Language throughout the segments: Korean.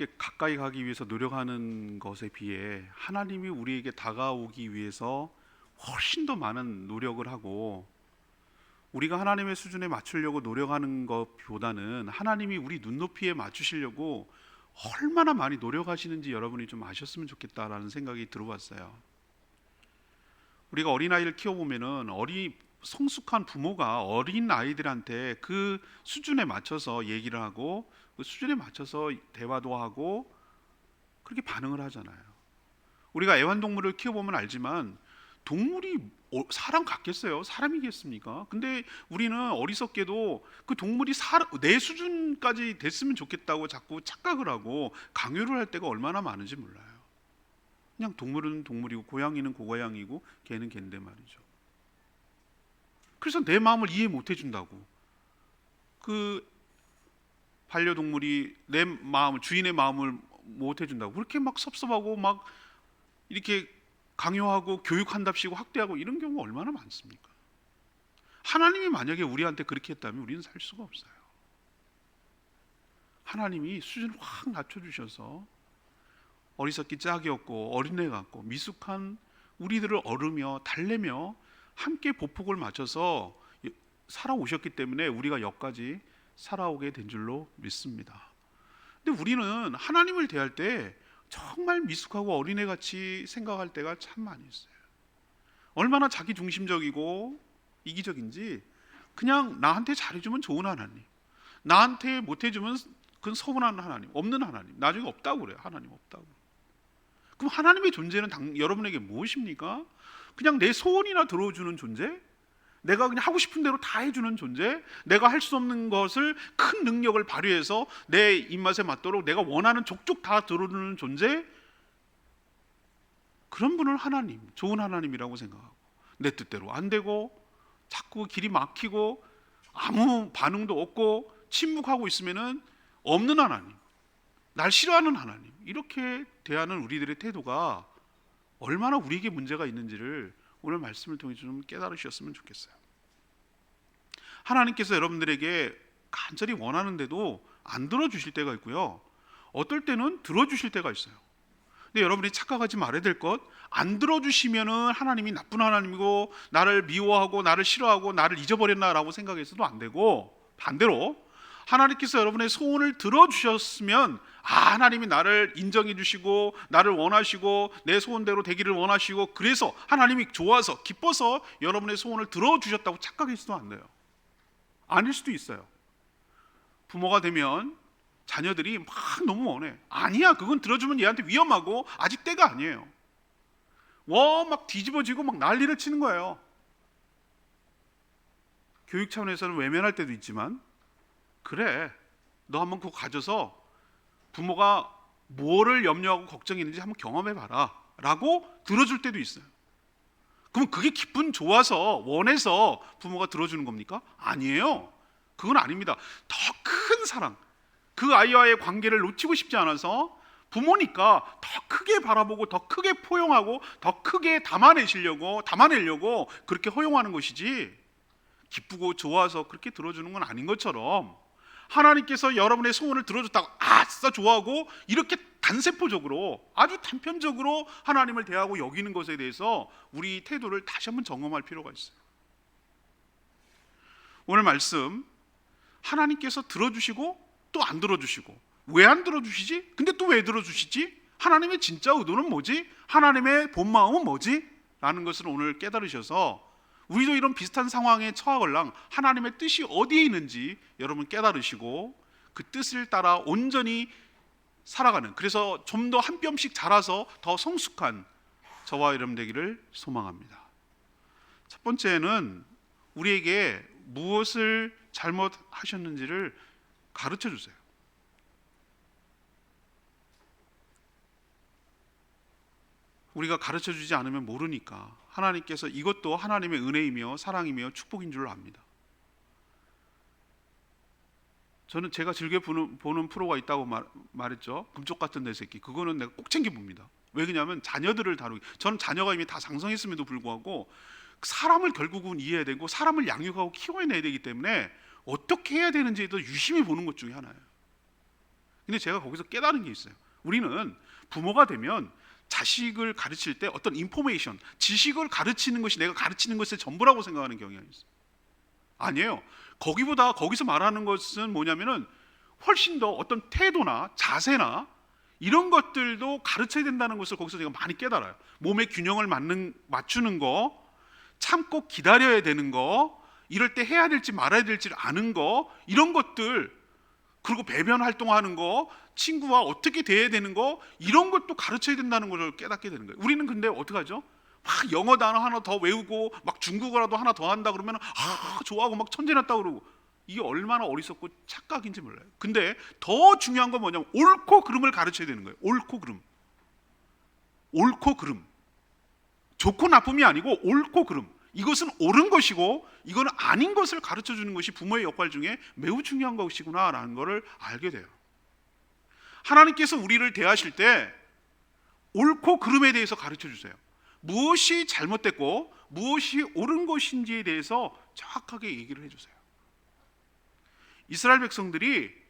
하나님께 가까이 가기 위해서 노력하는 것에 비해 하나님이 우리에게 다가오기 위해서 훨씬 더 많은 노력을 하고, 우리가 하나님의 수준에 맞추려고 노력하는 것보다는 하나님이 우리 눈높이에 맞추시려고 얼마나 많이 노력하시는지 여러분이 좀 아셨으면 좋겠다라는 생각이 들어왔어요. 우리가 어린아이를 키워보면은 성숙한 부모가 어린 아이들한테 그 수준에 맞춰서 얘기를 하고 그 수준에 맞춰서 대화도 하고 그렇게 반응을 하잖아요. 우리가 애완동물을 키워보면 알지만 동물이 사람 같겠어요? 사람이겠습니까? 근데 우리는 어리석게도 그 동물이 내 수준까지 됐으면 좋겠다고 자꾸 착각을 하고 강요를 할 때가 얼마나 많은지 몰라요. 그냥 동물은 동물이고 고양이는 고양이고 개는 개인데 말이죠. 그래서 내 마음을 이해 못 해준다고, 그 반려동물이 내 마음을, 주인의 마음을 못 해준다고 그렇게 막 섭섭하고 막 이렇게 강요하고 교육한답시고 학대하고 이런 경우가 얼마나 많습니까? 하나님이 만약에 우리한테 그렇게 했다면 우리는 살 수가 없어요. 하나님이 수준을 확 낮춰주셔서 어리석기 짝이 없고 어린애 같고 미숙한 우리들을 어루며 달래며 함께 보폭을 맞춰서 살아오셨기 때문에 우리가 여기까지 살아오게 된 줄로 믿습니다. 근데 우리는 하나님을 대할 때 정말 미숙하고 어린애같이 생각할 때가 참 많이 있어요. 얼마나 자기중심적이고 이기적인지, 그냥 나한테 잘해주면 좋은 하나님, 나한테 못해주면 그건 서운한 하나님, 없는 하나님, 나중에 없다고 그래요. 하나님 없다고. 그럼 하나님의 존재는 여러분에게 무엇입니까? 그냥 내 소원이나 들어주는 존재? 내가 그냥 하고 싶은 대로 다 해주는 존재? 내가 할 수 없는 것을 큰 능력을 발휘해서 내 입맛에 맞도록 내가 원하는 족족 다 들어주는 존재? 그런 분을 하나님, 좋은 하나님이라고 생각하고 내 뜻대로 안 되고 자꾸 길이 막히고 아무 반응도 없고 침묵하고 있으면은 없는 하나님, 날 싫어하는 하나님, 이렇게 대하는 우리들의 태도가 얼마나 우리에게 문제가 있는지를 오늘 말씀을 통해 좀 깨달으셨으면 좋겠어요. 하나님께서 여러분들에게 간절히 원하는데도 안 들어주실 때가 있고요, 어떨 때는 들어주실 때가 있어요. 근데 여러분이 착각하지 말아야 될 것, 안 들어주시면은 하나님이 나쁜 하나님이고 나를 미워하고 나를 싫어하고 나를 잊어버렸나라고 생각해서도 안 되고, 반대로 하나님께서 여러분의 소원을 들어주셨으면 하나님이 나를 인정해 주시고 나를 원하시고 내 소원대로 되기를 원하시고 그래서 하나님이 좋아서 기뻐서 여러분의 소원을 들어주셨다고 착각해서도 안 돼요. 아닐 수도 있어요. 부모가 되면 자녀들이 막 너무 원해. 아니야, 그건 들어주면 얘한테 위험하고 아직 때가 아니에요. 막 뒤집어지고 막 난리를 치는 거예요. 교육 차원에서는 외면할 때도 있지만, 그래, 너 한번 그거 가져서 부모가 뭐를 염려하고 걱정했는지 한번 경험해봐라 라고 들어줄 때도 있어요. 그럼 그게 기분 좋아서 원해서 부모가 들어주는 겁니까? 아니에요. 그건 아닙니다. 더 큰 사랑, 그 아이와의 관계를 놓치고 싶지 않아서 부모니까 더 크게 바라보고 더 크게 포용하고 더 크게 담아내려고 그렇게 허용하는 것이지, 기쁘고 좋아서 그렇게 들어주는 건 아닌 것처럼 하나님께서 여러분의 소원을 들어줬다고 아싸 좋아하고 이렇게 단세포적으로 아주 단편적으로 하나님을 대하고 여기는 것에 대해서 우리 태도를 다시 한번 점검할 필요가 있어요. 오늘 말씀, 하나님께서 들어주시고 또 안 들어주시고, 왜 안 들어주시지? 근데 또 왜 들어주시지? 하나님의 진짜 의도는 뭐지? 하나님의 본 마음은 뭐지? 라는 것을 오늘 깨달으셔서 우리도 이런 비슷한 상황에 처하걸랑 하나님의 뜻이 어디에 있는지 여러분 깨달으시고 그 뜻을 따라 온전히 살아가는, 그래서 좀 더 한 뼘씩 자라서 더 성숙한 저와 여러분 되기를 소망합니다. 첫 번째는 우리에게 무엇을 잘못하셨는지를 가르쳐 주세요. 우리가 가르쳐 주지 않으면 모르니까 하나님께서 이것도 하나님의 은혜이며 사랑이며 축복인 줄 압니다. 저는 제가 즐겨 보는 프로가 있다고 말했죠. 금쪽 같은 내 새끼. 그거는 내가 꼭 챙겨봅니다. 왜 그러냐면 자녀들을 다루기, 저는 자녀가 이미 다 장성했음에도 불구하고 사람을 결국은 이해해야 되고 사람을 양육하고 키워내야 되기 때문에 어떻게 해야 되는지도 유심히 보는 것 중에 하나예요. 근데 제가 거기서 깨달은 게 있어요. 우리는 부모가 되면 자식을 가르칠 때 어떤 인포메이션, 지식을 가르치는 것이 내가 가르치는 것의 전부라고 생각하는 경향이 있어요. 아니에요. 거기서 말하는 것은 뭐냐면은 훨씬 더 어떤 태도나 자세나 이런 것들도 가르쳐야 된다는 것을 거기서 제가 많이 깨달아요. 몸의 균형을 맞추는 거, 참고 기다려야 되는 거, 이럴 때 해야 될지 말아야 될지 아는 거, 이런 것들, 그리고 배변 활동하는 거, 친구와 어떻게 대해야 되는 거, 이런 것도 가르쳐야 된다는 걸 깨닫게 되는 거예요. 우리는 근데 어떡하죠? 막 영어 단어 하나 더 외우고 막 중국어라도 하나 더 한다 그러면 좋아하고 막 천재났다 그러고, 이게 얼마나 어리석고 착각인지 몰라요. 근데 더 중요한 건 뭐냐면 옳고 그름을 가르쳐야 되는 거예요. 옳고 그름. 옳고 그름. 좋고 나쁨이 아니고 옳고 그름. 이것은 옳은 것이고 이거는 아닌 것을 가르쳐 주는 것이 부모의 역할 중에 매우 중요한 것이구나라는 것을 알게 돼요. 하나님께서 우리를 대하실 때 옳고 그름에 대해서 가르쳐 주세요. 무엇이 잘못됐고 무엇이 옳은 것인지에 대해서 정확하게 얘기를 해주세요. 이스라엘 백성들이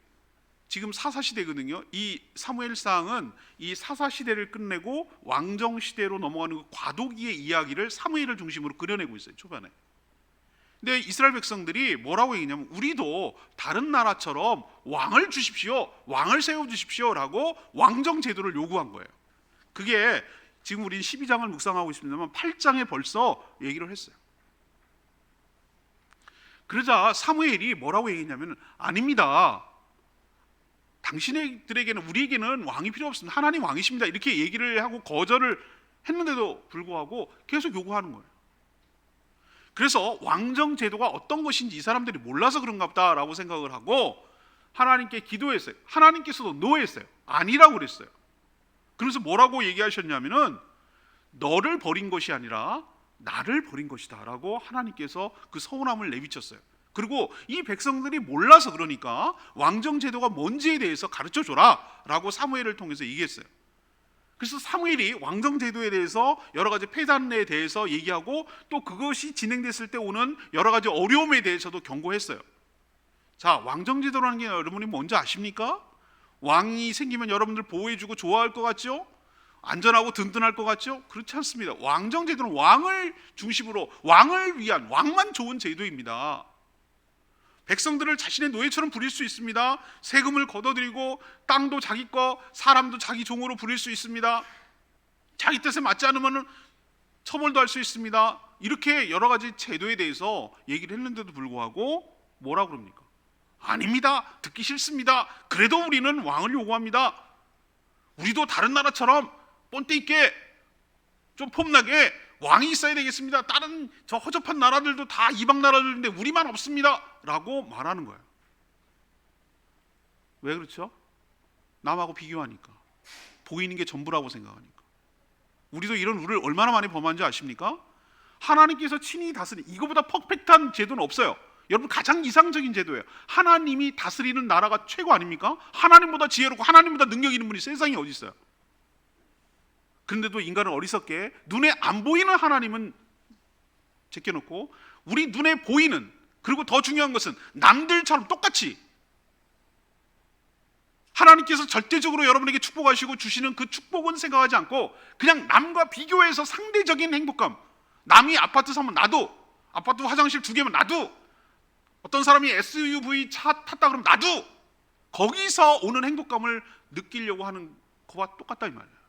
지금 사사시대거든요. 이 사무엘상은 이 사사시대를 끝내고 왕정시대로 넘어가는 그 과도기의 이야기를 사무엘을 중심으로 그려내고 있어요, 초반에. 근데 이스라엘 백성들이 뭐라고 얘기냐면 우리도 다른 나라처럼 왕을 주십시오, 왕을 세워주십시오 라고 왕정 제도를 요구한 거예요. 그게 지금 우리 12장을 묵상하고 있습니다만 8장에 벌써 얘기를 했어요. 그러자 사무엘이 뭐라고 얘기했냐면 아닙니다, 당신들에게는, 우리에게는 왕이 필요 없습니다, 하나님 왕이십니다, 이렇게 얘기를 하고 거절을 했는데도 불구하고 계속 요구하는 거예요. 그래서 왕정 제도가 어떤 것인지 이 사람들이 몰라서 그런가 보다라고 생각을 하고 하나님께 기도했어요. 하나님께서도 노했어요. 아니라고 그랬어요. 그래서 뭐라고 얘기하셨냐면은 너를 버린 것이 아니라 나를 버린 것이다 라고 하나님께서 그 서운함을 내비쳤어요. 그리고 이 백성들이 몰라서 그러니까 왕정 제도가 뭔지에 대해서 가르쳐 줘라 라고 사무엘을 통해서 얘기했어요. 그래서 사무엘이 왕정 제도에 대해서 여러 가지 폐단에 대해서 얘기하고 또 그것이 진행됐을 때 오는 여러 가지 어려움에 대해서도 경고했어요. 자, 왕정 제도라는 게 여러분이 뭔지 아십니까? 왕이 생기면 여러분들 보호해주고 좋아할 것 같죠? 안전하고 든든할 것 같죠? 그렇지 않습니다. 왕정 제도는 왕을 중심으로, 왕을 위한, 왕만 좋은 제도입니다. 백성들을 자신의 노예처럼 부릴 수 있습니다. 세금을 걷어들이고 땅도 자기 거, 사람도 자기 종으로 부릴 수 있습니다. 자기 뜻에 맞지 않으면 처벌도 할 수 있습니다. 이렇게 여러 가지 제도에 대해서 얘기를 했는데도 불구하고 뭐라 그럽니까? 아닙니다, 듣기 싫습니다, 그래도 우리는 왕을 요구합니다. 우리도 다른 나라처럼 본때 있게 좀 폼나게 왕이 있어야 되겠습니다. 다른 저 허접한 나라들도 다 이방 나라들인데 우리만 없습니다 라고 말하는 거예요. 왜 그렇죠? 남하고 비교하니까, 보이는 게 전부라고 생각하니까. 우리도 이런 룰을 얼마나 많이 범한지 아십니까? 하나님께서 친히 다스리, 이거보다 퍼펙트한 제도는 없어요. 여러분, 가장 이상적인 제도예요. 하나님이 다스리는 나라가 최고 아닙니까? 하나님보다 지혜롭고 하나님보다 능력 있는 분이 세상에 어디 있어요? 그런데도 인간은 어리석게 눈에 안 보이는 하나님은 제껴놓고 우리 눈에 보이는, 그리고 더 중요한 것은 남들처럼 똑같이 하나님께서 절대적으로 여러분에게 축복하시고 주시는 그 축복은 생각하지 않고 그냥 남과 비교해서 상대적인 행복감, 남이 아파트 사면 나도, 아파트 화장실 2개면 나도, 어떤 사람이 SUV 차 탔다 그러면 나도, 거기서 오는 행복감을 느끼려고 하는 거와 똑같다 이 말이에요.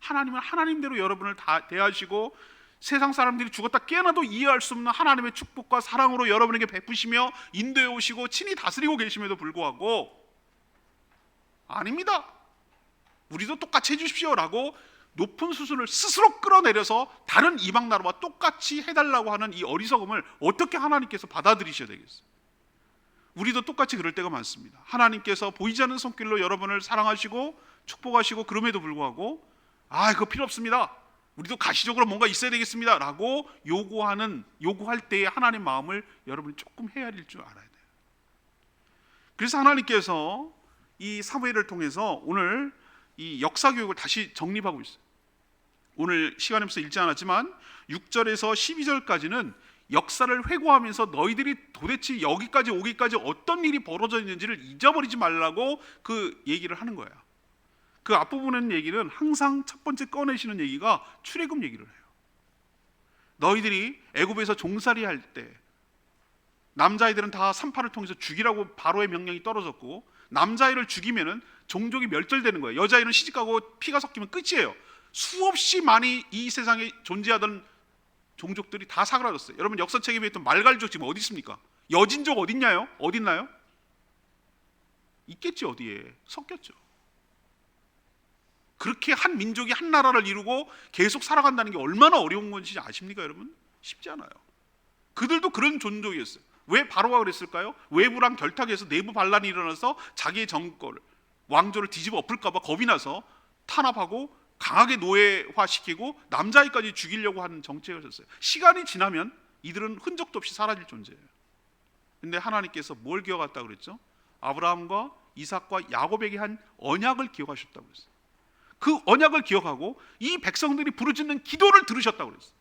하나님은 하나님대로 여러분을 다 대하시고 세상 사람들이 죽었다 깨어나도 이해할 수 없는 하나님의 축복과 사랑으로 여러분에게 베푸시며 인도해 오시고 친히 다스리고 계심에도 불구하고 아닙니다, 우리도 똑같이 해주십시오 라고 높은 수준을 스스로 끌어내려서 다른 이방 나라와 똑같이 해달라고 하는 이 어리석음을 어떻게 하나님께서 받아들이셔야 되겠어요? 우리도 똑같이 그럴 때가 많습니다. 하나님께서 보이지 않는 손길로 여러분을 사랑하시고 축복하시고 그럼에도 불구하고 그거 필요 없습니다, 우리도 가시적으로 뭔가 있어야 되겠습니다 라고 요구할 때의 하나님 마음을 여러분이 조금 헤아릴 줄 알아야 돼요. 그래서 하나님께서 이 사무엘을 통해서 오늘 이 역사 교육을 다시 정립하고 있어요. 오늘 시간이 없어서 읽지 않았지만 6절에서 12절까지는 역사를 회고하면서 너희들이 도대체 여기까지 오기까지 어떤 일이 벌어져 있는지를 잊어버리지 말라고 그 얘기를 하는 거야. 그 앞부분의 얘기는 항상 첫 번째 꺼내시는 얘기가 출애굽 얘기를 해요. 너희들이 애굽에서 종살이 할 때 남자아이들은 다 산파를 통해서 죽이라고 바로의 명령이 떨어졌고, 남자아이를 죽이면은 종족이 멸절되는 거예요. 여자아이는 시집가고 피가 섞이면 끝이에요. 수없이 많이 이 세상에 존재하던 종족들이 다 사라졌어요. 여러분 역사책에 있던 말갈족 지금 어디 있습니까? 여진족 어딨냐요? 어딨나요? 있겠지. 어디에 섞였죠. 그렇게 한 민족이 한 나라를 이루고 계속 살아간다는 게 얼마나 어려운 건지 아십니까 여러분? 쉽지 않아요. 그들도 그런 존재였어요. 왜 바로가 그랬을까요? 외부랑 결탁해서 내부 반란이 일어나서 자기의 정권을, 왕조를 뒤집어 엎을까 봐 겁이 나서 탄압하고 강하게 노예화시키고 남자아이까지 죽이려고 하는 정책이었어요. 시간이 지나면 이들은 흔적도 없이 사라질 존재예요. 근데 하나님께서 뭘 기억했다고 그랬죠? 아브라함과 이삭과 야곱에게 한 언약을 기억하셨다고 그랬어요. 그 언약을 기억하고 이 백성들이 부르짖는 기도를 들으셨다고 그랬어요.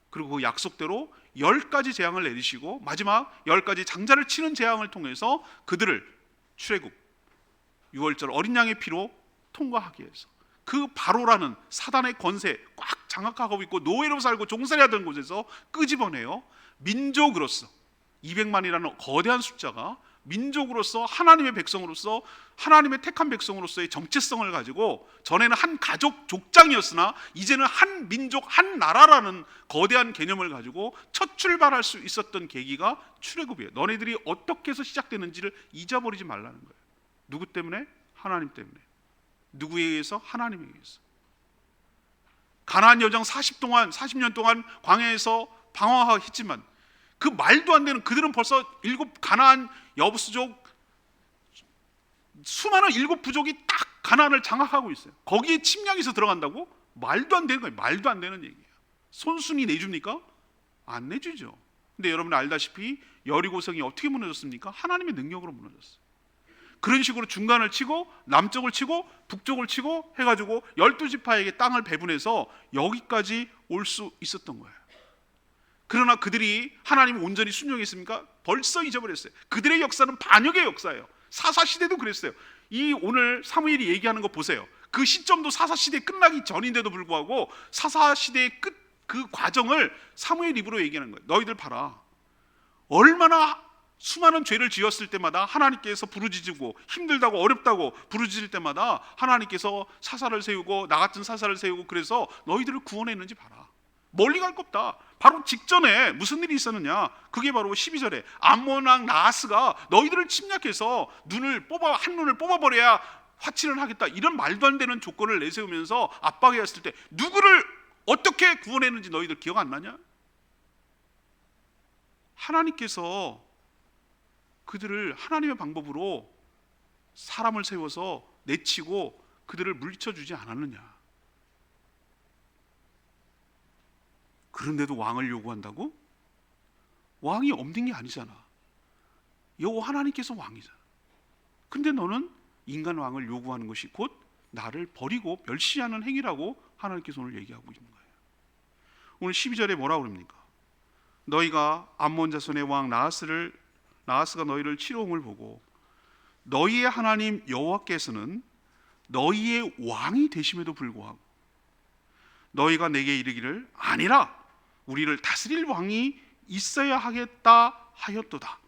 그리고 그 약속대로 10가지 재앙을 내리시고 마지막 10가지 장자를 치는 재앙을 통해서 그들을 출애굽 6월절 어린 양의 피로 통과하게 해서 그 바로라는 사단의 권세 꽉 장악하고 있고 노예로 살고 종살이 하던 곳에서 끄집어내어 민족으로서 200만이라는 거대한 숫자가 민족으로서 하나님의 백성으로서 하나님의 택한 백성으로서의 정체성을 가지고, 전에는 한 가족 족장이었으나 이제는 한 민족 한 나라라는 거대한 개념을 가지고 첫 출발할 수 있었던 계기가 출애굽이에요. 너네들이 어떻게 해서 시작되는지를 잊어버리지 말라는 거예요. 누구 때문에? 하나님 때문에. 누구에 의해서? 하나님에 의해서. 가나안 여정 40년 동안 광야에서 방황했지만 그 말도 안 되는, 그들은 벌써 7 가나안 여부수족 수많은 7 부족이 딱 가나안을 장악하고 있어요. 거기에 침략해서 들어간다고? 말도 안 되는 거예요. 말도 안 되는 얘기예요. 손순이 내줍니까? 안 내주죠. 근데 여러분 알다시피 여리고성이 어떻게 무너졌습니까? 하나님의 능력으로 무너졌어요. 그런 식으로 중간을 치고 남쪽을 치고 북쪽을 치고 해가지고 12지파에게 땅을 배분해서 여기까지 올 수 있었던 거예요. 그러나 그들이 하나님을 온전히 순종했습니까? 벌써 잊어버렸어요. 그들의 역사는 반역의 역사예요. 사사시대도 그랬어요. 이 오늘 사무엘이 얘기하는 거 보세요. 그 시점도 사사시대 끝나기 전인데도 불구하고 사사시대의 끝 그 과정을 사무엘 입으로 얘기하는 거예요. 너희들 봐라. 얼마나 수많은 죄를 지었을 때마다 하나님께서 부르짖고 힘들다고 어렵다고 부르짖을 때마다 하나님께서 사사를 세우고 나 같은 사사를 세우고 그래서 너희들을 구원했는지 봐라. 멀리 갈 거 없다. 바로 직전에 무슨 일이 있었느냐? 그게 바로 12절에 암몬 왕 나하스가 너희들을 침략해서 한 눈을 뽑아버려야 화친을 하겠다, 이런 말도 안 되는 조건을 내세우면서 압박해왔을 때 누구를 어떻게 구원했는지 너희들 기억 안 나냐? 하나님께서 그들을 하나님의 방법으로 사람을 세워서 내치고 그들을 물리쳐주지 않았느냐? 그런데도 왕을 요구한다고? 왕이 없는 게 아니잖아. 여호와 하나님께서 왕이잖아. 근데 너는 인간 왕을 요구하는 것이 곧 나를 버리고 멸시하는 행위라고 하나님께서 오늘 얘기하고 있는 거예요. 오늘 12절에 뭐라고 그럽니까? 너희가 암몬 자손의 왕 나하스가 너희를 치러옴을 보고 너희의 하나님 여호와께서는 너희의 왕이 되심에도 불구하고 너희가 내게 이르기를 아니라 우리를 다스릴 왕이 있어야 하겠다 하였도다.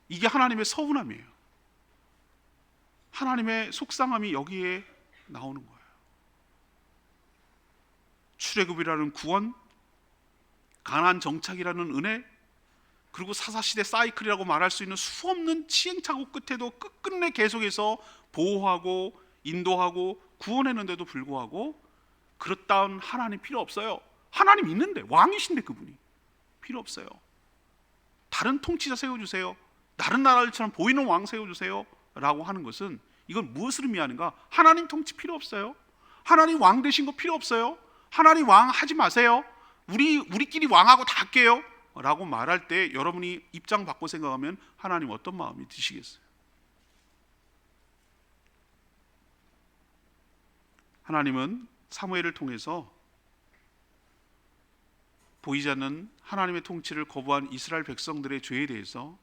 이게 하나님의 서운함이에요. 하나님의 속상함이 여기에 나오는 거예요. 출애굽이라는 구원, 가나안 정착이라는 은혜, 그리고 사사시대 사이클이라고 말할 수 있는 수없는 시행착오 끝에도 끝끝내 계속해서 보호하고 인도하고 구원했는데도 불구하고 그렇다운 하나님 필요 없어요. 하나님 있는데, 왕이신데 그분이 필요 없어요. 다른 통치자 세워주세요, 다른 나라들처럼 보이는 왕 세워주세요 라고 하는 것은 이건 무엇을 의미하는가? 하나님 통치 필요 없어요. 하나님 왕 되신 거 필요 없어요. 하나님 왕 하지 마세요. 우리끼리 왕하고 다 할게요 라고 말할 때 여러분이 입장 바꿔 생각하면 하나님 어떤 마음이 드시겠어요? 하나님은 사무엘을 통해서 보이지 않는 하나님의 통치를 거부한 이스라엘 백성들의 죄에 대해서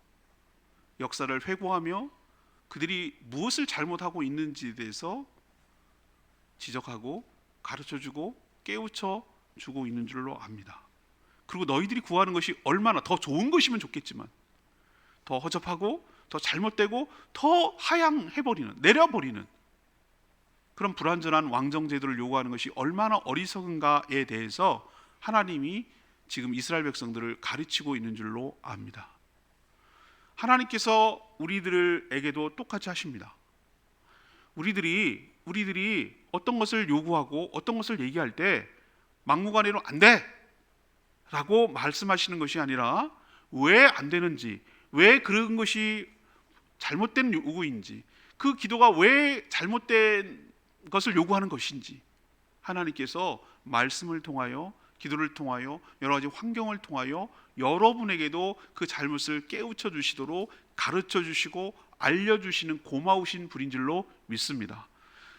역사를 회고하며 그들이 무엇을 잘못하고 있는지에 대해서 지적하고 가르쳐주고 깨우쳐 주고 있는 줄로 압니다. 그리고 너희들이 구하는 것이 얼마나 더 좋은 것이면 좋겠지만 더 허접하고 더 잘못되고 더 하향해버리는, 내려버리는 그런 불완전한 왕정제도를 요구하는 것이 얼마나 어리석은가에 대해서 하나님이 지금 이스라엘 백성들을 가르치고 있는 줄로 압니다. 하나님께서 우리들에게도 똑같이 하십니다. 우리들이 어떤 것을 요구하고 어떤 것을 얘기할 때 막무가내로 안 돼! 라고 말씀하시는 것이 아니라 왜 안 되는지, 왜 그런 것이 잘못된 요구인지, 그 기도가 왜 잘못된 것을 요구하는 것인지 하나님께서 말씀을 통하여, 기도를 통하여, 여러 가지 환경을 통하여 여러분에게도 그 잘못을 깨우쳐 주시도록 가르쳐 주시고 알려주시는 고마우신 분인 줄로 믿습니다.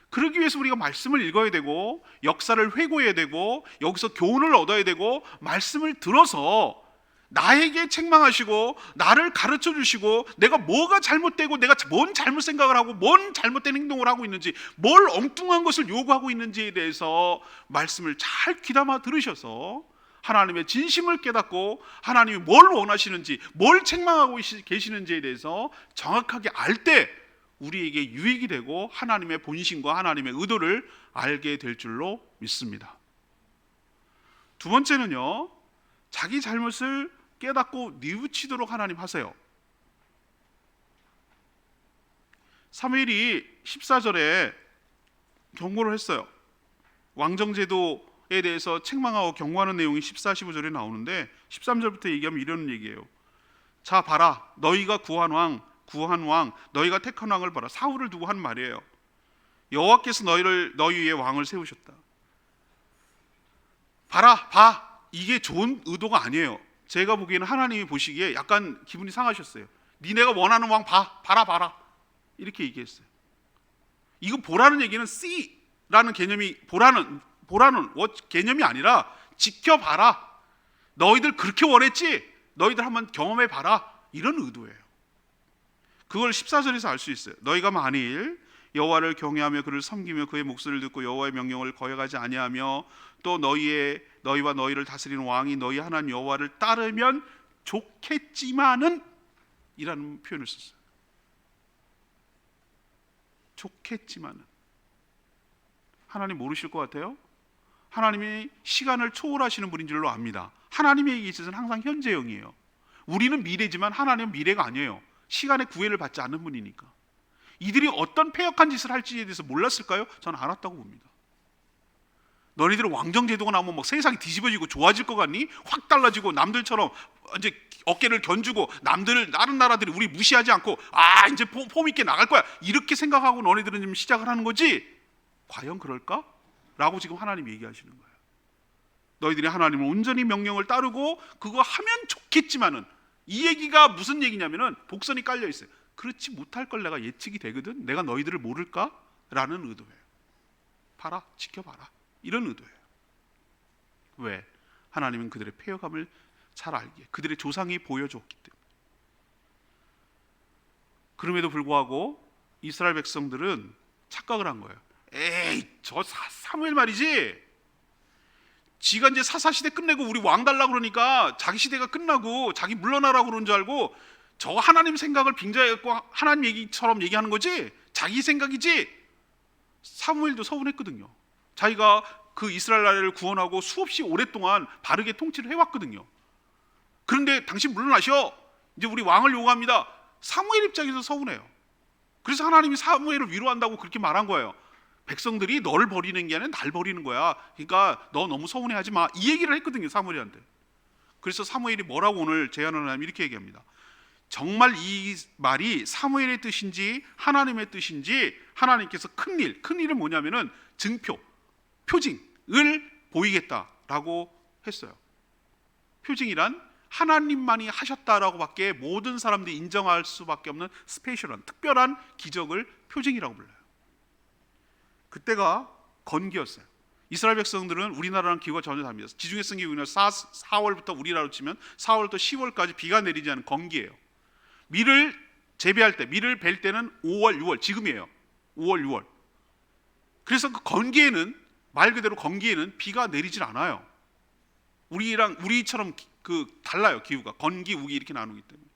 그러기 위해서 우리가 말씀을 읽어야 되고 역사를 회고해야 되고 여기서 교훈을 얻어야 되고 말씀을 들어서 나에게 책망하시고 나를 가르쳐 주시고 내가 뭐가 잘못되고 내가 뭔 잘못 생각을 하고 뭔 잘못된 행동을 하고 있는지, 뭘 엉뚱한 것을 요구하고 있는지에 대해서 말씀을 잘 귀담아 들으셔서 하나님의 진심을 깨닫고 하나님이 뭘 원하시는지, 뭘 책망하고 계시는지에 대해서 정확하게 알 때 우리에게 유익이 되고 하나님의 본심과 하나님의 의도를 알게 될 줄로 믿습니다. 두 번째는요, 자기 잘못을 깨닫고 뉘우치도록 하나님 하세요. 사무엘이 14절에 경고를 했어요. 왕정제도에 대해서 책망하고 경고하는 내용이 14, 15절에 나오는데 13절부터 얘기하면 이런 얘기예요. 자 봐라, 너희가 구한 왕 너희가 택한 왕을 봐라. 사울을 두고 한 말이에요. 여호와께서 너희 위에 왕을 세우셨다. 봐, 이게 좋은 의도가 아니에요. 제가 보기에는 하나님이 보시기에 약간 기분이 상하셨어요. 니네가 원하는 왕 봐라 이렇게 얘기했어요. 이거 보라는 얘기는 see라는 개념이 보라는 개념이 아니라 지켜봐라. 너희들 그렇게 원했지? 너희들 한번 경험해봐라. 이런 의도예요. 그걸 14절에서 알 수 있어요. 너희가 만일 여호와를 경외하며 그를 섬기며 그의 목소리를 듣고 여호와의 명령을 거역하지 아니하며 또 너희와 너희를 다스리는 왕이 너희 하나님 여호와를 따르면 좋겠지만은 이라는 표현을 썼어요. 좋겠지만은. 하나님 모르실 것 같아요? 하나님이 시간을 초월하시는 분인 줄로 압니다. 하나님에게 있어서는 항상 현재형이에요. 우리는 미래지만 하나님은 미래가 아니에요. 시간의 구애를 받지 않는 분이니까. 이들이 어떤 패역한 짓을 할지에 대해서 몰랐을까요? 저는 알았다고 봅니다. 너희들은 왕정제도가 나오면 막 세상이 뒤집어지고 좋아질 것 같니? 확 달라지고 남들처럼 이제 어깨를 견주고 다른 나라들이 우리 무시하지 않고 이제 폼 있게 나갈 거야 이렇게 생각하고 너희들은 지금 시작을 하는 거지? 과연 그럴까? 라고 지금 하나님이 얘기하시는 거예요. 너희들이 하나님을 온전히 명령을 따르고 그거 하면 좋겠지만은, 이 얘기가 무슨 얘기냐면은 복선이 깔려 있어요. 그렇지 못할 걸 내가 예측이 되거든. 내가 너희들을 모를까? 라는 의도예요. 봐라, 지켜봐라, 이런 의도예요. 왜? 하나님은 그들의 패역함을 잘 알기에, 그들의 조상이 보여줬기 때문에. 그럼에도 불구하고 이스라엘 백성들은 착각을 한 거예요. 에이, 저 사무엘 말이지, 지가 이제 사사시대 끝내고 우리 왕 달라고 그러니까 자기 시대가 끝나고 자기 물러나라고 그러는 줄 알고 저 하나님 생각을 빙자해갖고 하나님 얘기처럼 얘기하는 거지, 자기 생각이지. 사무엘도 서운했거든요. 자기가 그 이스라엘 나라를 구원하고 수없이 오랫동안 바르게 통치를 해왔거든요. 그런데 당신 물러나셔, 이제 우리 왕을 요구합니다. 사무엘 입장에서 서운해요. 그래서 하나님이 사무엘을 위로한다고 그렇게 말한 거예요. 백성들이 너를 버리는 게 아니라 날 버리는 거야. 그러니까 너 너무 서운해하지 마, 이 얘기를 했거든요, 사무엘한테. 그래서 사무엘이 뭐라고 오늘 제안을 하냐면 이렇게 얘기합니다. 정말 이 말이 사무엘의 뜻인지 하나님의 뜻인지 하나님께서 큰 일은 뭐냐면은 표징을 보이겠다라고 했어요. 표징이란 하나님만이 하셨다라고 밖에 모든 사람들이 인정할 수밖에 없는 스페셜한, 특별한 기적을 표징이라고 불러요. 그때가 건기였어요. 이스라엘 백성들은 우리나라랑 기후가 전혀 다릅니다. 지중해 성기 우리나라 4월부터 우리나라로 치면 4월부터 10월까지 비가 내리지 않은 건기예요. 밀을 재배할 때, 밀을 벨 때는 5월, 6월, 지금이에요. 5월, 6월. 그래서 그 건기에는, 말 그대로 건기에는 비가 내리질 않아요. 우리처럼 달라요. 기후가 건기, 우기 이렇게 나누기 때문에.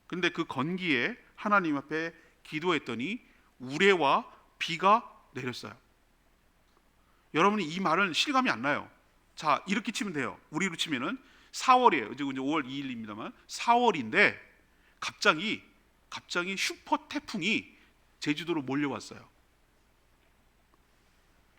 근데 그 건기에 하나님 앞에 기도했더니 우레와 비가 내렸어요. 여러분이 이 말은 실감이 안 나요. 자, 이렇게 치면 돼요. 우리로 치면은 4월이에요. 지금 이제 5월 2일입니다만 4월인데 갑자기 슈퍼 태풍이 제주도로 몰려왔어요.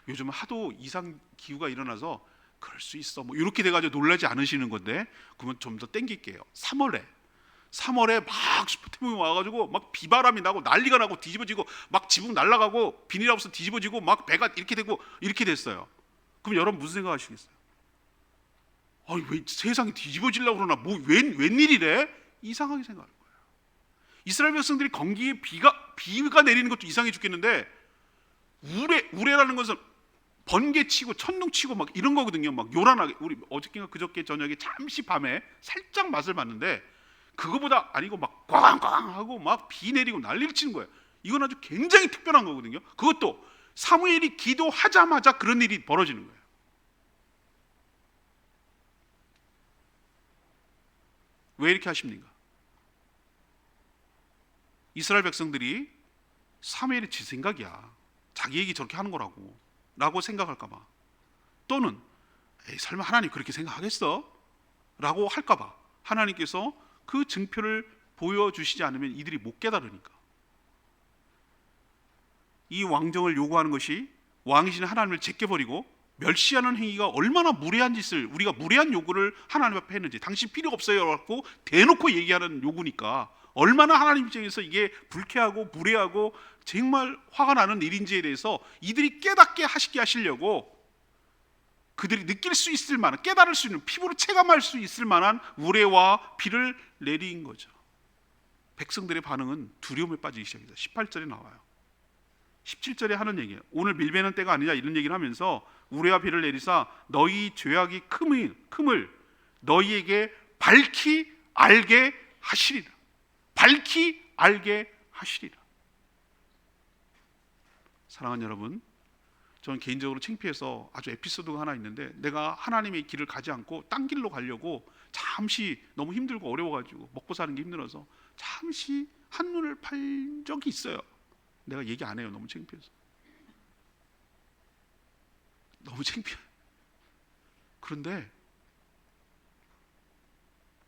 요즘 하도 이상 기후가 일어나서 그럴 수 있어 뭐 이렇게 돼가지고 놀라지 않으시는 건데, 그러면 좀 더 땡길게요. 3월에 막 슈퍼 태풍이 와가지고 막 비바람이 나고 난리가 나고 뒤집어지고 막 지붕 날아가고 비닐하우스 뒤집어지고 막 배가 이렇게 되고 이렇게 됐어요. 그럼 여러분 무슨 생각하시겠어요? 아니 왜 세상이 뒤집어지려고 그러나, 뭐 웬일이래? 이상하게 생각할 거예요. 이스라엘 백성들이 건기에 비가 내리는 것도 이상해 죽겠는데, 우레라는 것은 번개치고 천둥치고 막 이런 거거든요. 막 요란하게. 우리 어저께인가 그저께 저녁에 잠시 밤에 살짝 맛을 봤는데, 그거보다 아니고 막 꽝꽝 하고 막 비 내리고 난리를 치는 거예요. 이건 아주 굉장히 특별한 거거든요. 그것도 사무엘이 기도하자마자 그런 일이 벌어지는 거예요. 왜 이렇게 하십니까? 이스라엘 백성들이 사무엘이 지 생각이야, 자기 얘기 저렇게 하는 거라고 라고 생각할까 봐, 또는 에이, 설마 하나님 그렇게 생각하겠어? 라고 할까 봐 하나님께서 그 증표를 보여주시지 않으면 이들이 못 깨달으니까. 이 왕정을 요구하는 것이 왕이신 하나님을 제껴버리고 멸시하는 행위가 얼마나 무례한 짓을, 우리가 무례한 요구를 하나님 앞에 했는지, 당신 필요 없어요 라고 대놓고 얘기하는 요구니까 얼마나 하나님 입장에서 이게 불쾌하고 무례하고 정말 화가 나는 일인지에 대해서 이들이 깨닫게 하시려고 그들이 느낄 수 있을 만한, 깨달을 수 있는, 피부로 체감할 수 있을 만한 우레와 비를 내린 거죠. 백성들의 반응은 두려움에 빠지기 시작했어요. 18절에 나와요. 17절에 하는 얘기예요. 오늘 밀베는 때가 아니냐 이런 얘기를 하면서 우레와 비를 내리사 너희 죄악이 큼을 너희에게 밝히 알게 하시리라. 밝히 알게 하시리라. 사랑하는 여러분, 저는 개인적으로 창피해서 아주 에피소드가 하나 있는데, 내가 하나님의 길을 가지 않고 딴 길로 가려고 잠시 너무 힘들고 어려워가지고 먹고 사는 게 힘들어서 잠시 한눈을 팔 적이 있어요. 내가 얘기 안 해요. 너무 창피해서. 너무 창피해. 그런데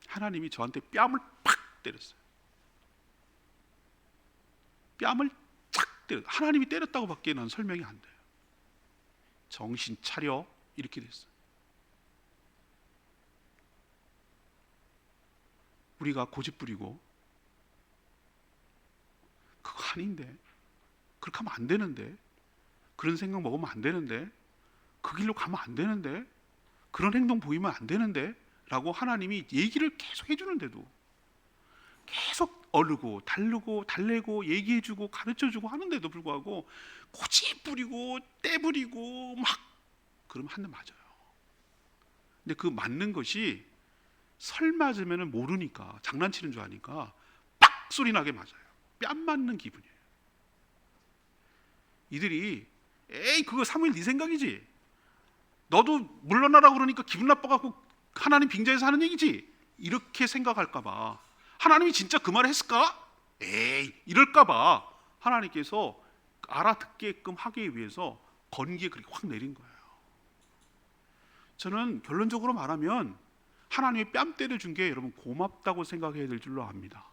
하나님이 저한테 뺨을 팍 때렸어요. 뺨을 착 때렸어요. 하나님이 때렸다고 밖에 난 설명이 안 돼요. 정신 차려 이렇게 됐어요. 우리가 고집부리고 그거 아닌데, 그렇게 하면 안 되는데, 그런 생각 먹으면 안 되는데, 그 길로 가면 안 되는데, 그런 행동 보이면 안 되는데 라고 하나님이 얘기를 계속 해주는데도 계속 어르고 달래고 얘기해주고 가르쳐주고 하는데도 불구하고 고집 부리고 때 부리고 막 그러면 한 대 맞아요. 근데 그 맞는 것이 설 맞으면 모르니까, 장난치는 줄 아니까 빡 소리 나게 맞아요. 뺨 맞는 기분이에요. 이들이 에이 그거 사무엘 네 생각이지, 너도 물러나라 그러니까 기분 나빠갖고 하나님 빙자해서 하는 얘기지, 이렇게 생각할까 봐, 하나님이 진짜 그 말을 했을까? 에이 이럴까 봐 하나님께서 알아듣게끔 하기 위해서 건기에 그렇게 확 내린 거예요. 저는 결론적으로 말하면 하나님이 뺨 때려준 게 여러분 고맙다고 생각해야 될 줄로 압니다.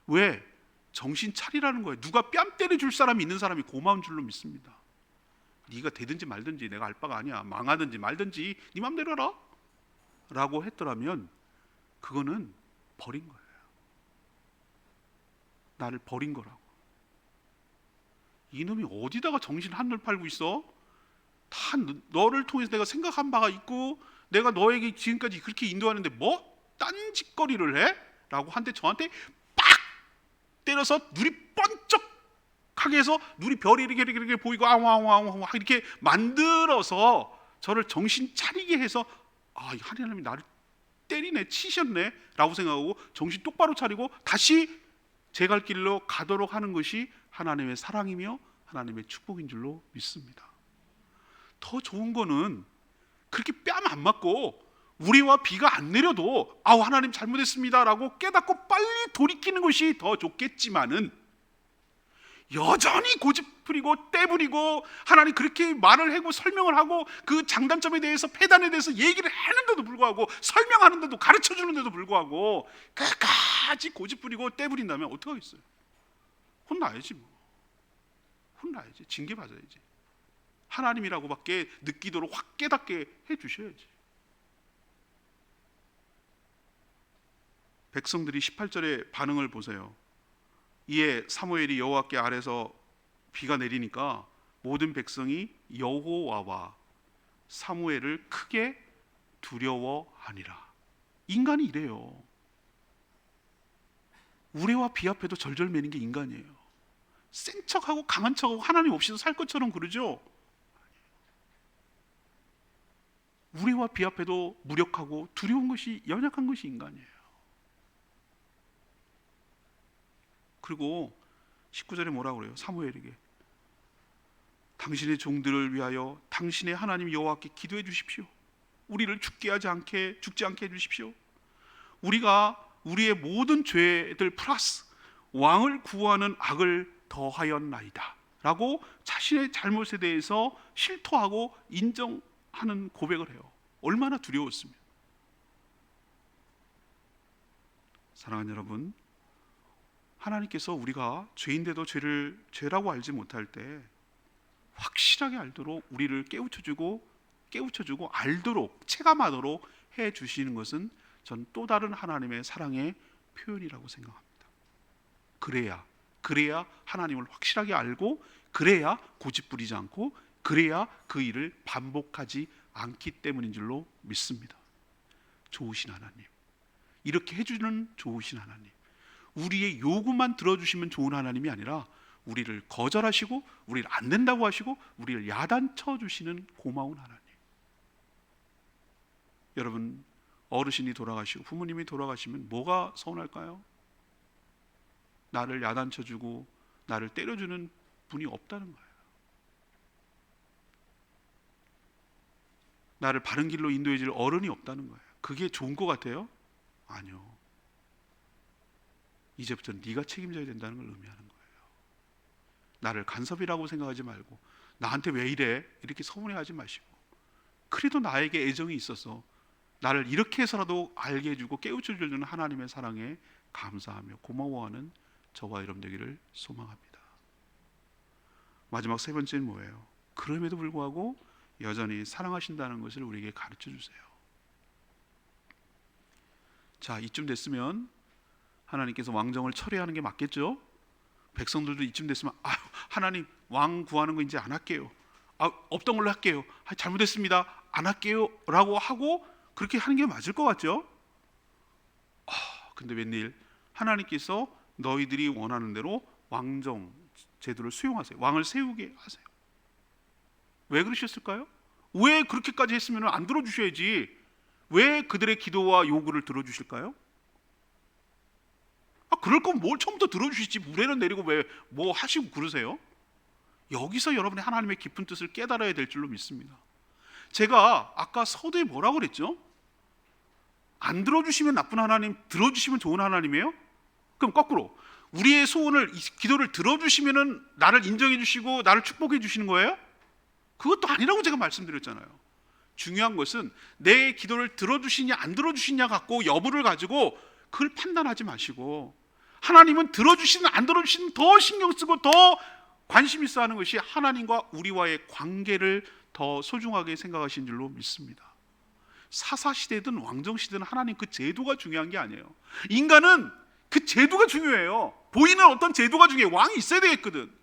왜? 정신 차리라는 거예요. 누가 뺨 때려줄 사람이 있는 사람이 고마운 줄로 믿습니다. 네가 되든지 말든지 내가 알 바가 아니야, 망하든지 말든지 네 맘대로 해라 라고 했더라면 그거는 버린 거예요. 나를 버린 거라고. 이놈이 어디다가 정신 한눈 팔고 있어? 다 너를 통해서 내가 생각한 바가 있고 내가 너에게 지금까지 그렇게 인도하는데 뭐 딴짓거리를 해? 라고 한때 저한테 빡 때려서 눈이 번쩍 하게 해서 눈이 별이 이렇게 보이고 아웅아웅아웅 이렇게 만들어서 저를 정신 차리게 해서 이 하나님이 나를 때리네, 치셨네 라고 생각하고 정신 똑바로 차리고 다시 제 갈 길로 가도록 하는 것이 하나님의 사랑이며 하나님의 축복인 줄로 믿습니다. 더 좋은 거는 그렇게 뺨 안 맞고 우리와 비가 안 내려도 하나님 잘못했습니다 라고 깨닫고 빨리 돌이키는 것이 더 좋겠지만은, 여전히 고집부리고 떼부리고 하나님 그렇게 말을 하고 설명을 하고 그 장단점에 대해서 폐단에 대해서 얘기를 하는데도 불구하고 설명하는데도 가르쳐 주는데도 불구하고 끝까지 고집부리고 떼부린다면 어떡하겠어요? 혼나야지 뭐. 혼나야지. 징계 받아야지. 하나님이라고밖에 느끼도록 확 깨닫게 해 주셔야지. 백성들이 18절의 반응을 보세요. 이에 사무엘이 여호와께 아래서 비가 내리니까 모든 백성이 여호와와 사무엘을 크게 두려워하니라. 인간이 이래요. 우레와 비 앞에도 절절매는 게 인간이에요. 센 척하고 강한 척하고 하나님 없이도 살 것처럼 그러죠. 우레와 비 앞에도 무력하고 두려운 것이, 연약한 것이 인간이에요. 그리고 19절에 뭐라고 그래요? 사무엘에게 당신의 종들을 위하여 당신의 하나님 여호와께 기도해 주십시오. 우리를 죽지 않게 해 주십시오. 우리가 우리의 모든 죄들 플러스 왕을 구하는 악을 더하였나이다 라고 자신의 잘못에 대해서 실토하고 인정하는 고백을 해요. 얼마나 두려웠으면. 사랑하는 여러분, 하나님께서 우리가 죄인데도 죄라고 알지 못할 때 확실하게 알도록 우리를 깨우쳐주고 알도록, 체감하도록 해 주시는 것은 전 또 다른 하나님의 사랑의 표현이라고 생각합니다. 그래야 하나님을 확실하게 알고, 그래야 고집부리지 않고, 그래야 그 일을 반복하지 않기 때문인 줄로 믿습니다. 좋으신 하나님, 이렇게 해주는 좋으신 하나님, 우리의 요구만 들어주시면 좋은 하나님이 아니라 우리를 거절하시고 우리를 안 된다고 하시고 우리를 야단쳐 주시는 고마운 하나님. 여러분, 어르신이 돌아가시고 부모님이 돌아가시면 뭐가 서운할까요? 나를 야단쳐 주고 나를 때려주는 분이 없다는 거예요. 나를 바른 길로 인도해 줄 어른이 없다는 거예요. 그게 좋은 것 같아요? 아니요. 이제부터 네가 책임져야 된다는 걸 의미하는 거예요. 나를 간섭이라고 생각하지 말고, 나한테 왜 이래? 이렇게 서운해하지 마시고, 그래도 나에게 애정이 있어서 나를 이렇게 해서라도 알게 해주고 깨우쳐 주는 하나님의 사랑에 감사하며 고마워하는 저와 여러분 되기를 소망합니다. 마지막 세 번째는 뭐예요? 그럼에도 불구하고 여전히 사랑하신다는 것을 우리에게 가르쳐 주세요. 자, 이쯤 됐으면 하나님께서 왕정을 철회하는 게 맞겠죠? 백성들도 이쯤 됐으면 하나님 왕 구하는 거 이제 안 할게요. 없던 걸로 할게요. 잘못했습니다. 안 할게요 라고 하고 그렇게 하는 게 맞을 것 같죠? 근데 웬일, 하나님께서 너희들이 원하는 대로 왕정 제도를 수용하세요. 왕을 세우게 하세요. 왜 그러셨을까요? 왜 그렇게까지 했으면 안 들어주셔야지 왜 그들의 기도와 요구를 들어주실까요? 그럴 거면 뭘 처음부터 들어주시지 무례는 내리고 왜 뭐 하시고 그러세요? 여기서 여러분이 하나님의 깊은 뜻을 깨달아야 될 줄로 믿습니다. 제가 아까 서두에 뭐라고 그랬죠? 안 들어주시면 나쁜 하나님, 들어주시면 좋은 하나님이에요? 그럼 거꾸로 우리의 소원을, 기도를 들어주시면 나를 인정해 주시고 나를 축복해 주시는 거예요? 그것도 아니라고 제가 말씀드렸잖아요. 중요한 것은 내 기도를 들어주시냐 안 들어주시냐 갖고 여부를 가지고 그걸 판단하지 마시고, 하나님은 들어주시든 안 들어주시든 더 신경 쓰고 더 관심 있어 하는 것이 하나님과 우리와의 관계를 더 소중하게 생각하신 줄로 믿습니다. 사사시대든 왕정시대든 하나님 그 제도가 중요한 게 아니에요. 인간은 그 제도가 중요해요. 보이는 어떤 제도가 중요해요. 왕이 있어야 되겠거든.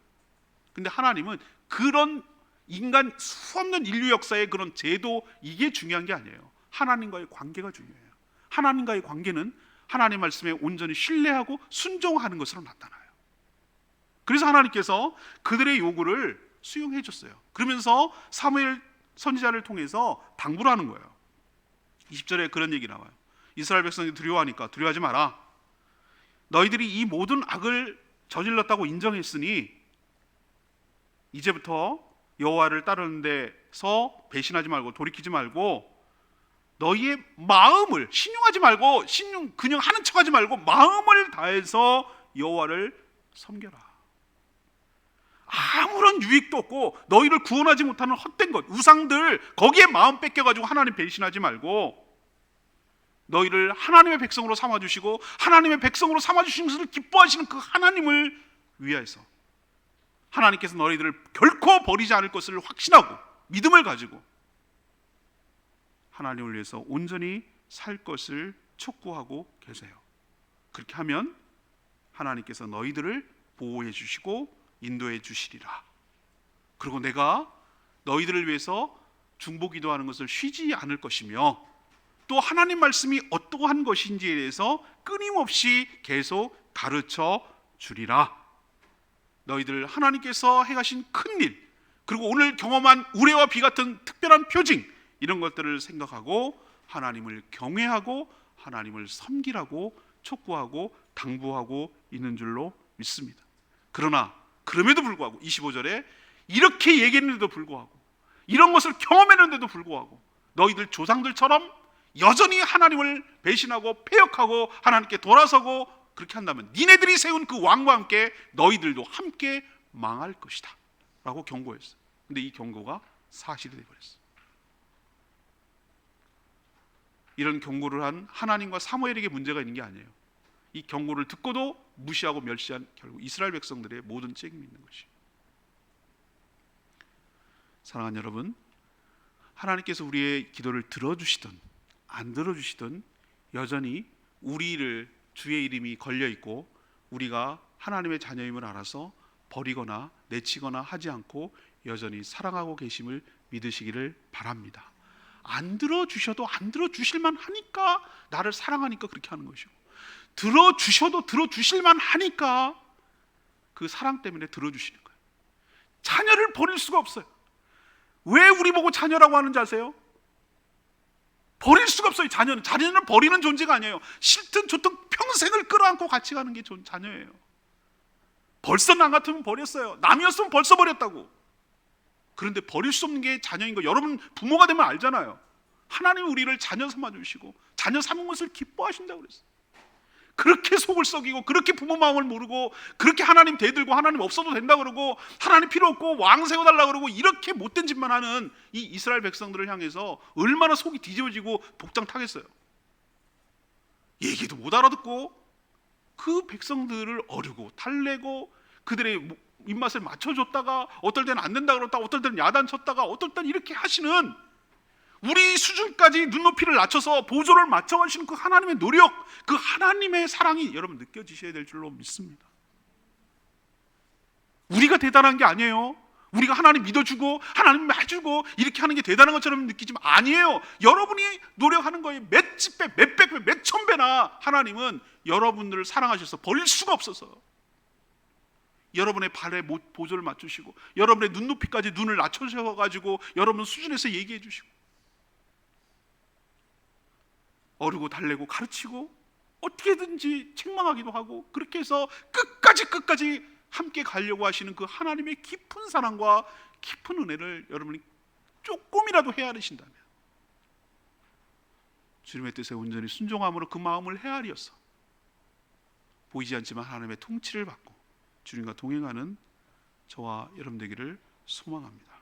근데 하나님은 그런 인간 수없는 인류 역사의 그런 제도, 이게 중요한 게 아니에요. 하나님과의 관계가 중요해요. 하나님과의 관계는 하나님 말씀에 온전히 신뢰하고 순종하는 것으로 나타나요. 그래서 하나님께서 그들의 요구를 수용해 줬어요. 그러면서 사무엘 선지자를 통해서 당부를 하는 거예요. 20절에 그런 얘기 나와요. 이스라엘 백성이 두려워하니까 두려워하지 마라. 너희들이 이 모든 악을 저질렀다고 인정했으니 이제부터 여호와를 따르는 데서 배신하지 말고 돌이키지 말고 너희의 마음을 신용하지 말고 그냥 하는 척하지 말고 마음을 다해서 여호와를 섬겨라. 아무런 유익도 없고 너희를 구원하지 못하는 헛된 것, 우상들 거기에 마음 뺏겨가지고 하나님 배신하지 말고 너희를 하나님의 백성으로 삼아주시고 하나님의 백성으로 삼아주신 것을 기뻐하시는 그 하나님을 위하여서 하나님께서 너희들을 결코 버리지 않을 것을 확신하고 믿음을 가지고 하나님을 위해서 온전히 살 것을 촉구하고 계세요. 그렇게 하면 하나님께서 너희들을 보호해 주시고 인도해 주시리라. 그리고 내가 너희들을 위해서 중보기도하는 것을 쉬지 않을 것이며 또 하나님 말씀이 어떠한 것인지에 대해서 끊임없이 계속 가르쳐 주리라. 너희들 하나님께서 행하신 큰일, 그리고 오늘 경험한 우레와 비 같은 특별한 표징, 이런 것들을 생각하고 하나님을 경외하고 하나님을 섬기라고 촉구하고 당부하고 있는 줄로 믿습니다. 그러나 그럼에도 불구하고 25절에 이렇게 얘기했는데도 불구하고 이런 것을 경험했는데도 불구하고 너희들 조상들처럼 여전히 하나님을 배신하고 패역하고 하나님께 돌아서고 그렇게 한다면 니네들이 세운 그 왕과 함께 너희들도 함께 망할 것이다 라고 경고했어요. 근데 이 경고가 사실이 되어버렸어요. 이런 경고를 한 하나님과 사무엘에게 문제가 있는 게 아니에요. 이 경고를 듣고도 무시하고 멸시한 결국 이스라엘 백성들의 모든 책임이 있는 것이에요. 사랑하는 여러분, 하나님께서 우리의 기도를 들어주시든 안 들어주시든 여전히 우리를 주의 이름이 걸려있고 우리가 하나님의 자녀임을 알아서 버리거나 내치거나 하지 않고 여전히 사랑하고 계심을 믿으시기를 바랍니다. 안 들어주셔도 안 들어주실만 하니까 나를 사랑하니까 그렇게 하는 것이고 들어주셔도 들어주실만 하니까 그 사랑 때문에 들어주시는 거예요. 자녀를 버릴 수가 없어요. 왜 우리 보고 자녀라고 하는지 아세요? 버릴 수가 없어요. 자녀는 버리는 존재가 아니에요. 싫든 좋든 평생을 끌어안고 같이 가는 게 자녀예요. 벌써 남 같으면 버렸어요. 남이었으면 벌써 버렸다고. 그런데 버릴 수 없는 게 자녀인 거 여러분 부모가 되면 알잖아요. 하나님이 우리를 자녀 삼아주시고 자녀 삼은 것을 기뻐하신다고 그랬어요. 그렇게 속을 썩이고 그렇게 부모 마음을 모르고 그렇게 하나님 대들고 하나님 없어도 된다 그러고 하나님 필요 없고 왕 세워달라 그러고 이렇게 못된 짓만 하는 이 이스라엘 백성들을 향해서 얼마나 속이 뒤집어지고 복장 타겠어요. 얘기도 못 알아듣고 그 백성들을 어르고 달래고 그들의 입맛을 맞춰줬다가 어떨 때는 안 된다 그러다가 어떨 때는 야단쳤다가 어떨 때는 이렇게 하시는 우리 수준까지 눈높이를 낮춰서 보조를 맞춰가시는 그 하나님의 노력, 그 하나님의 사랑이 여러분 느껴지셔야 될 줄로 믿습니다. 우리가 대단한 게 아니에요. 우리가 하나님 믿어주고 하나님 해주고 이렇게 하는 게 대단한 것처럼 느끼지만 아니에요. 여러분이 노력하는 거에 몇십 배, 몇백 배, 몇천 배나 하나님은 여러분들을 사랑하셔서 버릴 수가 없어서 여러분의 발에 보조를 맞추시고 여러분의 눈높이까지 눈을 낮추셔가지고 여러분 수준에서 얘기해 주시고 어르고 달래고 가르치고 어떻게든지 책망하기도 하고 그렇게 해서 끝까지 함께 가려고 하시는 그 하나님의 깊은 사랑과 깊은 은혜를 여러분이 조금이라도 헤아리신다면 주님의 뜻에 온전히 순종함으로 그 마음을 헤아리어서 보이지 않지만 하나님의 통치를 받고 주님과 동행하는 저와 여러분 되기를 소망합니다.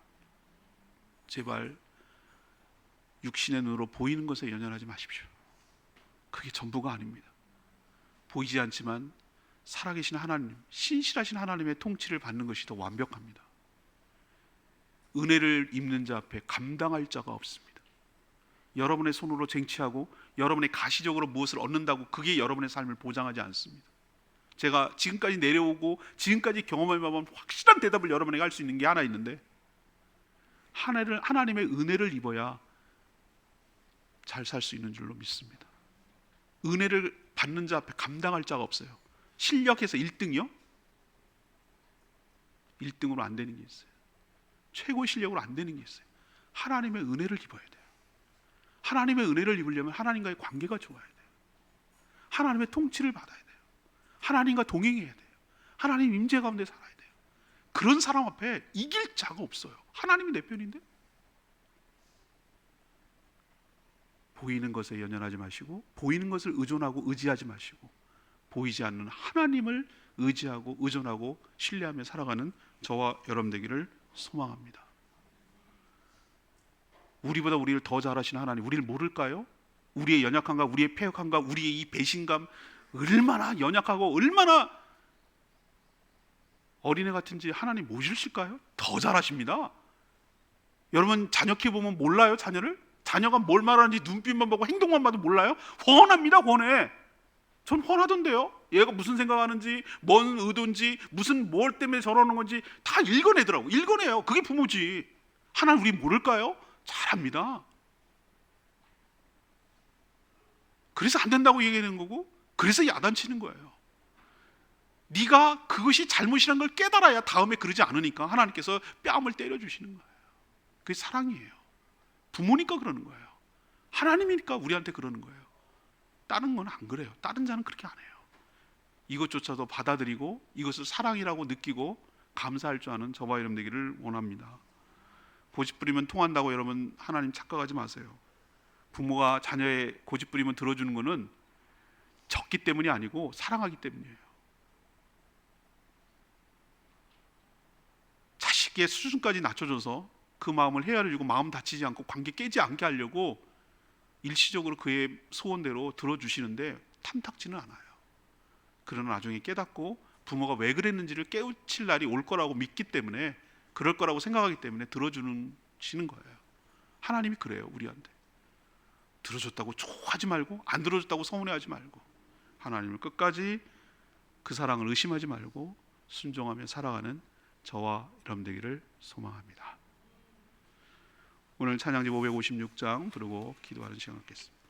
제발 육신의 눈으로 보이는 것에 연연하지 마십시오. 그게 전부가 아닙니다. 보이지 않지만 살아계신 하나님, 신실하신 하나님의 통치를 받는 것이 더 완벽합니다. 은혜를 입는 자 앞에 감당할 자가 없습니다. 여러분의 손으로 쟁취하고 여러분의 가시적으로 무엇을 얻는다고 그게 여러분의 삶을 보장하지 않습니다. 제가 지금까지 내려오고 지금까지 경험해 보면 확실한 대답을 여러분에게 할 수 있는 게 하나 있는데 하나님의 은혜를 입어야 잘 살 수 있는 줄로 믿습니다. 은혜를 받는 자 앞에 감당할 자가 없어요. 실력에서 1등이요? 1등으로 안 되는 게 있어요. 최고의 실력으로 안 되는 게 있어요. 하나님의 은혜를 입어야 돼요. 하나님의 은혜를 입으려면 하나님과의 관계가 좋아야 돼요. 하나님의 통치를 받아야 돼요. 하나님과 동행해야 돼요. 하나님 임재 가운데 살아야 돼요. 그런 사람 앞에 이길 자가 없어요. 하나님이 내 편인데. 보이는 것에 연연하지 마시고, 보이는 것을 의존하고 의지하지 마시고, 보이지 않는 하나님을 의지하고 의존하고 신뢰하며 살아가는 저와 여러분 되기를 소망합니다. 우리보다 우리를 더 잘하시는 하나님, 우리를 모를까요? 우리의 연약함과 우리의 패역함과 우리의 이 배신감, 얼마나 연약하고 얼마나 어린애 같은지 하나님 모르실까요? 더 잘하십니다. 여러분 자녀 키워보면 몰라요? 자녀를? 자녀가 뭘 말하는지 눈빛만 보고 행동만 봐도 몰라요? 훤합니다. 훤해. 전 훤하던데요. 얘가 무슨 생각하는지, 뭔 의도인지, 무슨 뭘 때문에 저러는 건지 다 읽어내더라고. 읽어내요. 그게 부모지. 하나님 우리 모를까요? 잘합니다. 그래서 안 된다고 얘기하는 거고, 그래서 야단치는 거예요. 네가 그것이 잘못이라는 걸 깨달아야 다음에 그러지 않으니까 하나님께서 뺨을 때려주시는 거예요. 그게 사랑이에요. 부모니까 그러는 거예요. 하나님이니까 우리한테 그러는 거예요. 다른 건 안 그래요. 다른 자는 그렇게 안 해요. 이것조차도 받아들이고 이것을 사랑이라고 느끼고 감사할 줄 아는 저와 여러분 되기를 원합니다. 고집부리면 통한다고 여러분 하나님 착각하지 마세요. 부모가 자녀의 고집부리면 들어주는 것은 적기 때문이 아니고 사랑하기 때문이에요. 자식의 수준까지 낮춰줘서 그 마음을 헤아려주고 마음 다치지 않고 관계 깨지 않게 하려고 일시적으로 그의 소원대로 들어주시는데 탐탁지는 않아요. 그러나 나중에 깨닫고 부모가 왜 그랬는지를 깨우칠 날이 올 거라고 믿기 때문에, 그럴 거라고 생각하기 때문에 들어주시는 거예요. 하나님이 그래요. 우리한테 들어줬다고 좋아하지 말고, 안 들어줬다고 서운해하지 말고, 하나님을 끝까지 그 사랑을 의심하지 말고 순종하며 살아가는 저와 여러분 되기를 소망합니다. 오늘 찬양집 556장 부르고 기도하는 시간 갖겠습니다.